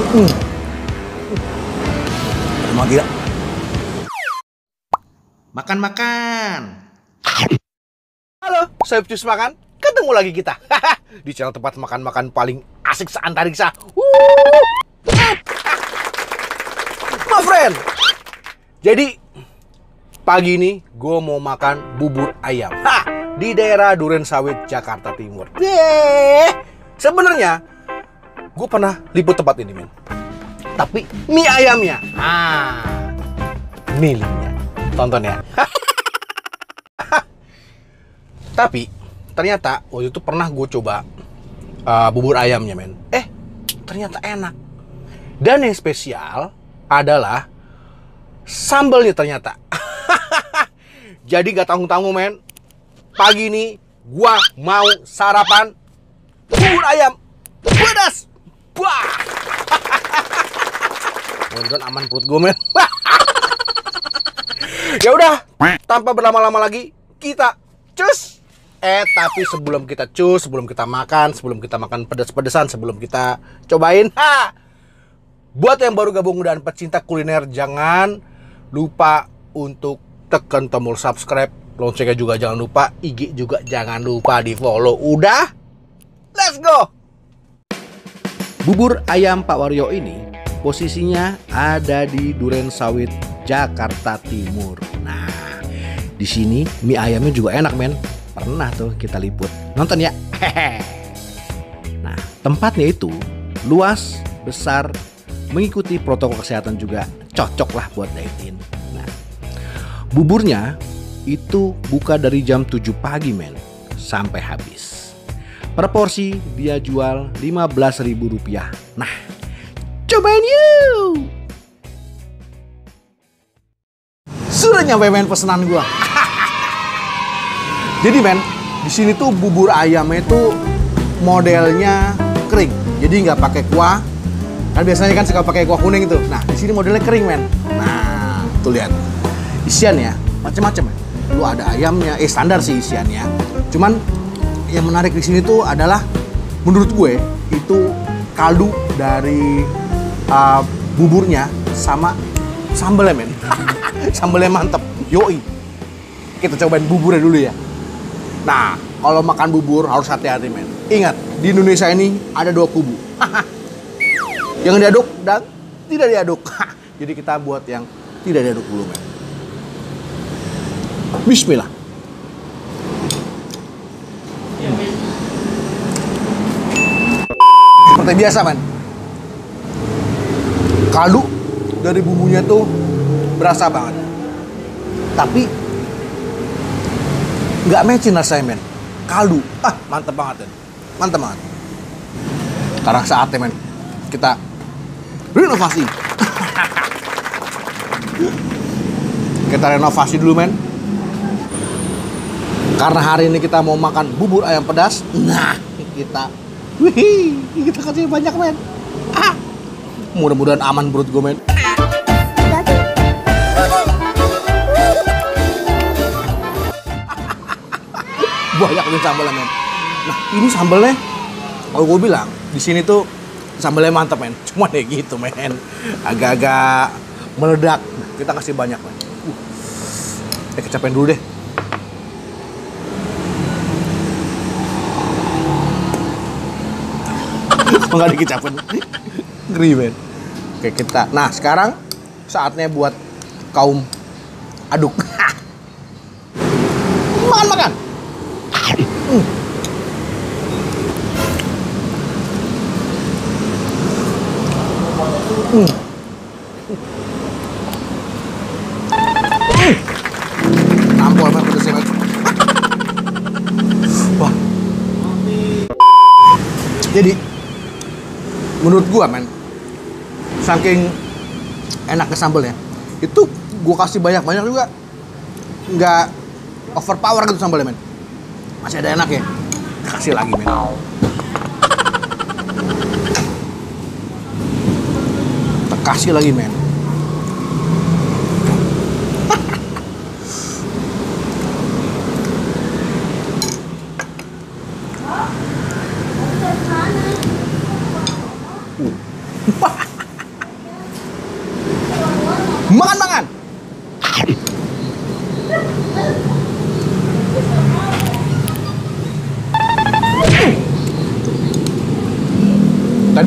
Emang gila. Makan-makan. Halo, saya Cus Makan. Ketemu lagi kita di channel tempat makan-makan paling asik seantariksa. My friend. Jadi pagi ini gue mau makan bubur ayam di daerah Durensawit, Jakarta Timur. Sebenarnya gue pernah liput tempat ini, men. Tapi mie ayamnya, miliknya. Tonton ya. Tapi ternyata waktu itu pernah gue coba bubur ayamnya, men. Ternyata enak. Dan yang spesial adalah sambalnya ternyata. Jadi gak tanggung-tanggung, men. Pagi ini gue mau sarapan bubur ayam pedas. Wah. Mudah-mudahan aman perut gue, men. Ya udah, tanpa berlama-lama lagi, kita cus. Tapi sebelum kita cus, sebelum kita makan pedas-pedesan, sebelum kita cobain, buat yang baru gabung dan pecinta kuliner, jangan lupa untuk tekan tombol subscribe, loncengnya juga jangan lupa, IG juga jangan lupa di follow. Udah, let's go. Bubur ayam Pak Waryo ini posisinya ada di Durensawit, Jakarta Timur. Nah, di sini mie ayamnya juga enak, men. Pernah tuh kita liput. Nonton ya. Nah, tempatnya itu luas, besar, mengikuti protokol kesehatan juga cocok lah buat dine-in. Nah, buburnya itu buka dari jam 7 pagi, men, sampai habis. Per porsi dia jual Rp15.000. Nah, cobain yuk. Sudah nyampe, men, pesanan gua. Jadi, men, di sini tuh bubur ayamnya itu modelnya kering. Jadi nggak pakai kuah. Kan biasanya kan suka pakai kuah kuning itu. Nah, di sini modelnya kering, men. Nah, tuh lihat. Isiannya macam-macam, men. Lu ada ayamnya, standar sih isiannya. Cuman yang menarik di sini tuh adalah menurut gue itu kaldu dari buburnya sama sambalnya, men. Sambalnya mantep. Yoi. Kita cobain buburnya dulu ya. Nah, kalau makan bubur harus hati-hati, men. Ingat, di Indonesia ini ada dua kubu. Yang diaduk dan tidak diaduk. Jadi kita buat yang tidak diaduk dulu, men. Bismillah. Seperti biasa, men. Kaldu dari bumbunya tuh berasa banget. Tapi nggak matchin rasanya, men. Kaldu, mantep banget, men. Mantep banget. Sekarang saatnya, men, kita renovasi. Kita renovasi dulu, men. Karena hari ini kita mau makan bubur ayam pedas. Nah, kita kasih banyak, men. Mudah-mudahan aman perut gue, men. Banyak nih sambalnya, men. Nah, ini sambalnya, kalau gue bilang di sini tuh sambalnya mantap, men. Cuma deh gitu, men. Agak-agak meledak. Kita kasih banyak, men. Kecapain dulu deh. Nggak dikecapain. Ngeri, men. Oke, kita. Nah, sekarang saatnya buat kaum aduk. Makan. Nampol, men, pedasnya, men. Wah. Jadi menurut gua, men, saking enaknya sambalnya, itu gua kasih banyak-banyak juga nggak overpower gitu sambalnya, men. Masih ada enak ya. Kasih lagi, men. Kasih lagi, men.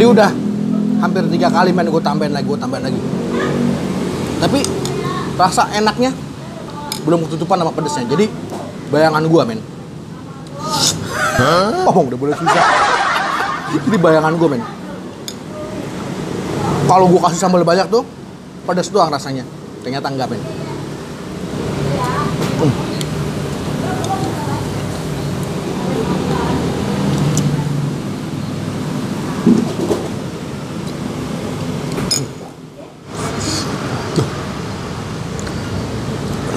Tadi udah hampir 3 kali men gue tambahin lagi. Tapi rasa enaknya belum ketutupan sama pedesnya. Jadi bayangan gue men. Oh udah boleh susah. Jadi bayangan gue men. Kalau gue kasih sambal banyak tuh pedes doang rasanya. Ternyata enggak men.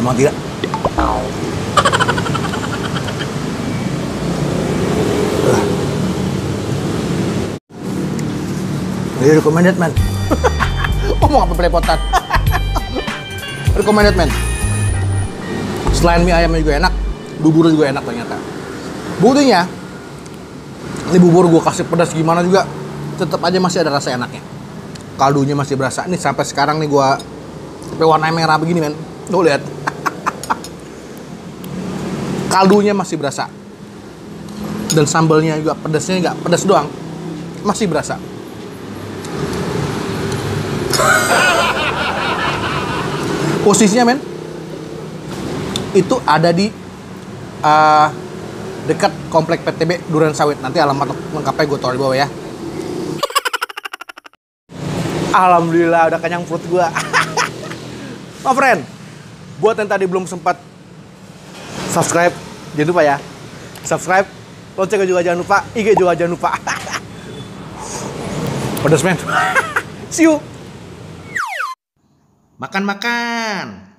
Memang tidak. Ini recommended man. Ngomong apa belepotan. Recommended man. Selain mie ayamnya juga enak, bubur juga enak ternyata. Buktinya, ini bubur gue kasih pedas gimana juga, tetap aja masih ada rasa enaknya. Kaldunya masih berasa. Nih sampai sekarang nih gue sampai warna merah begini men. Tuh lihat. Kaldunya masih berasa. Dan sambalnya juga pedasnya nggak pedas doang, masih berasa. Posisinya men, itu ada di dekat komplek PTB Duren Sawit. Nanti alamat lengkapnya gue taruh di bawah ya. Alhamdulillah udah kenyang perut gue. My friend, buat yang tadi belum sempat subscribe, jangan lupa ya. Subscribe, loncengnya juga jangan lupa, IG juga jangan lupa. Pedas men. See you. Makan-makan.